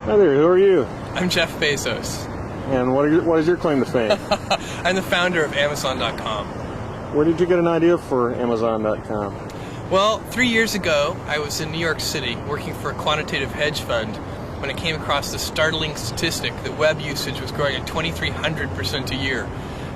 Hi there, who are you? I'm Jeff Bezos. And what is your claim to fame? I'm the founder of Amazon.com. Where did you get an idea for Amazon.com? Well, 3 years ago, I was in New York City working for a quantitative hedge fund when I came across the startling statistic that web usage was growing at 2,300% a year.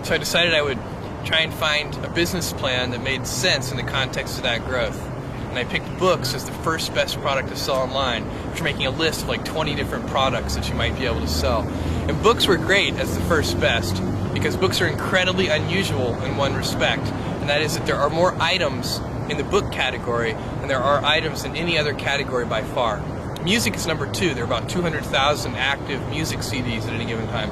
So I decided I would try and find a business plan that made sense in the context of that growth. And I picked books as the first best product to sell online, which making a list of like 20 different products that you might be able to sell. And books were great as the first best because books are incredibly unusual in one respect, and that is that there are more items in the book category than there are items in any other category by far. Music is number 2. There are about 200,000 active music CDs at any given time.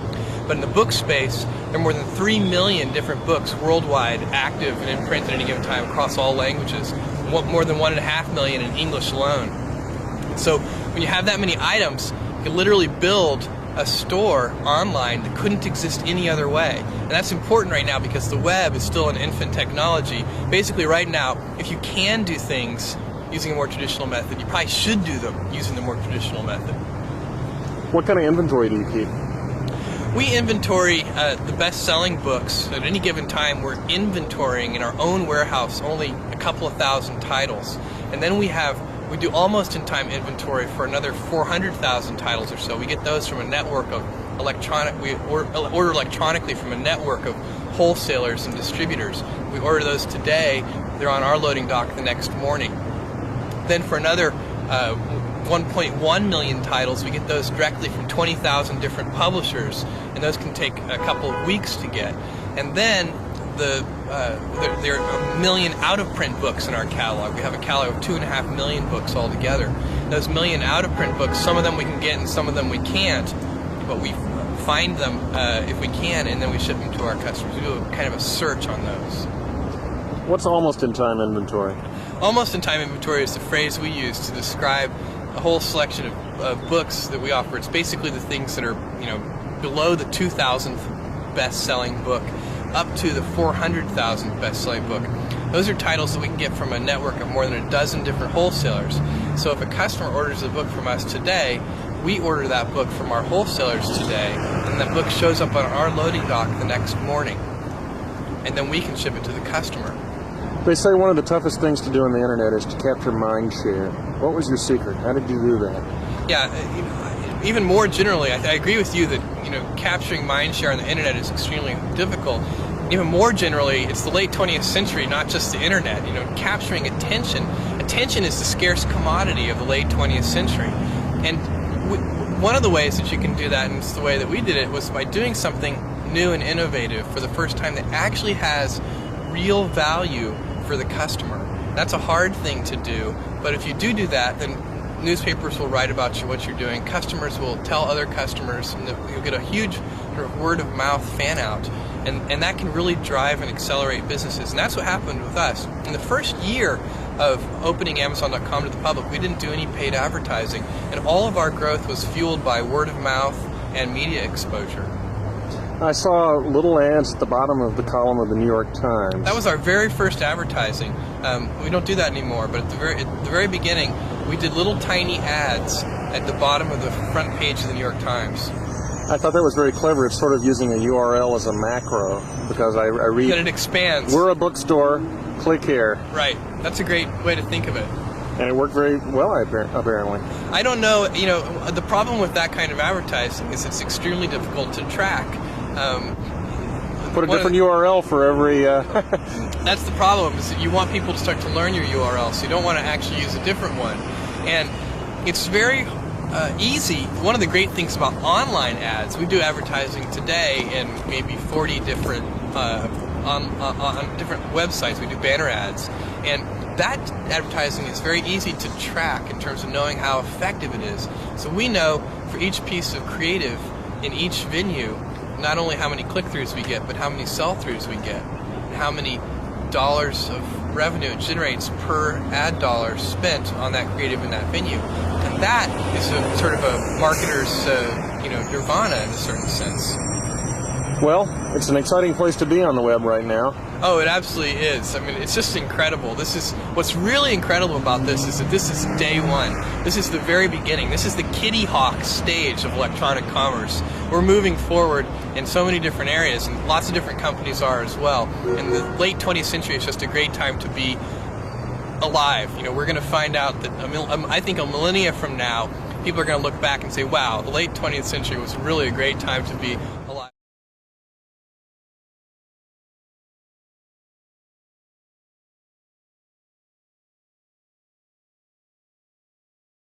But in the book space, there are more than 3 million different books worldwide active and in print at any given time across all languages. More than 1.5 million in English alone. So when you have that many items, you can literally build a store online that couldn't exist any other way. And that's important right now because the web is still an infant technology. Basically right now, if you can do things using a more traditional method, you probably should do them using the more traditional method. What kind of inventory do you keep? We inventory the best-selling books. At any given time, we're inventorying in our own warehouse only a couple of thousand titles. And then we do almost in-time inventory for another 400,000 titles or so. We get those from a network of we order electronically from a network of wholesalers and distributors. We order those today. They're on our loading dock the next morning. Then for another 1.1 million titles, we get those directly from 20,000 different publishers, and those can take a couple of weeks to get. And then there are 1 million out-of-print books in our catalog. We have a catalog of 2.5 million books altogether. Those 1 million out-of-print books, some of them we can get and some of them we can't, but we find them if we can, and then we ship them to our customers. We do kind of a search on those. What's almost-in-time inventory? Almost-in-time inventory is the phrase we use to describe a whole selection of books that we offer. It's basically the things that are, below the 2,000th best-selling book up to the 400,000th best-selling book. Those are titles that we can get from a network of more than a dozen different wholesalers. So if a customer orders a book from us today, we order that book from our wholesalers today, and that book shows up on our loading dock the next morning. And then we can ship it to the customer. They say one of the toughest things to do on the internet is to capture mind share. What was your secret? How did you do that? Yeah, even more generally, I agree with you that capturing mind share on the internet is extremely difficult. Even more generally, it's the late 20th century, not just the internet. Capturing attention. Attention is the scarce commodity of the late 20th century. And one of the ways that you can do that, and it's the way that we did it, was by doing something new and innovative for the first time that actually has real value for the customer. That's a hard thing to do, but if you do that, then newspapers will write about what you're doing, customers will tell other customers, and you'll get a huge sort of word-of-mouth fan-out, and that can really drive and accelerate businesses. And that's what happened with us. In the first year of opening Amazon.com to the public, we didn't do any paid advertising, and all of our growth was fueled by word-of-mouth and media exposure. I saw little ads at the bottom of the column of the New York Times. That was our very first advertising. We don't do that anymore, but at the very beginning, we did little tiny ads at the bottom of the front page of the New York Times. I thought that was very clever. It's sort of using a URL as a macro, because I read... That it expands. We're a bookstore, click here. Right. That's a great way to think of it. And it worked very well, apparently. I don't know, the problem with that kind of advertising is it's extremely difficult to track. Put a different URL for every... That's the problem, is that you want people to start to learn your URL, so you don't want to actually use a different one. And it's very easy. One of the great things about online ads, we do advertising today in maybe 40 different, on different websites. We do banner ads. And that advertising is very easy to track in terms of knowing how effective it is. So we know for each piece of creative in each venue, not only how many click-throughs we get, but how many sell-throughs we get, and how many dollars of revenue it generates per ad dollar spent on that creative in that venue. And that is a sort of a marketer's, nirvana in a certain sense. Well, it's an exciting place to be on the web right now. Oh, it absolutely is. I mean, it's just incredible. This is what's really incredible about this is that this is day one. This is the very beginning. This is the Kitty Hawk stage of electronic commerce. We're moving forward in so many different areas, and lots of different companies are as well. And the late 20th century is just a great time to be alive. You know, we're going to find out that I think a millennia from now, people are going to look back and say, wow, the late 20th century was really a great time to be